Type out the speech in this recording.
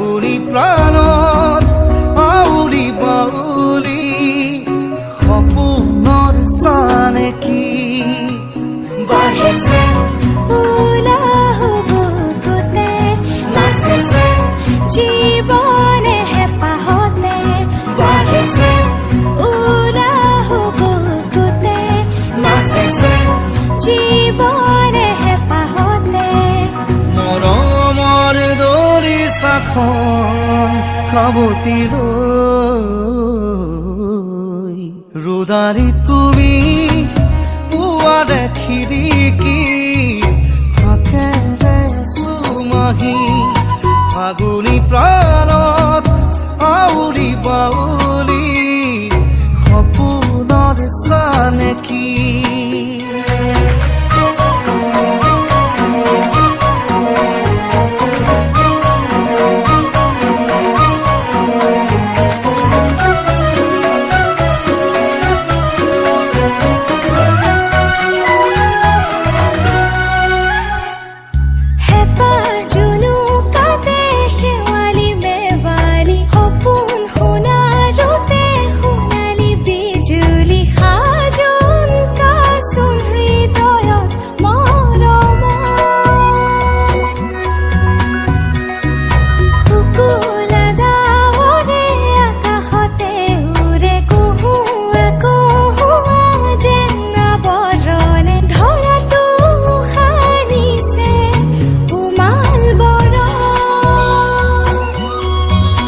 আগুৰি প্ৰাণত আউলি বাউলি সপোনৰ চানে কি বাঢ়িছে উলাহ বুকুতে নাচিছে জীৱনে হেঁপাহতে বাঢ়িছে উলাহ বুকুতে নাচিছে জীৱনে হেঁপাহতে মৰমৰ দৰিচাখন সাৱটি লৈ ৰুদাৰিত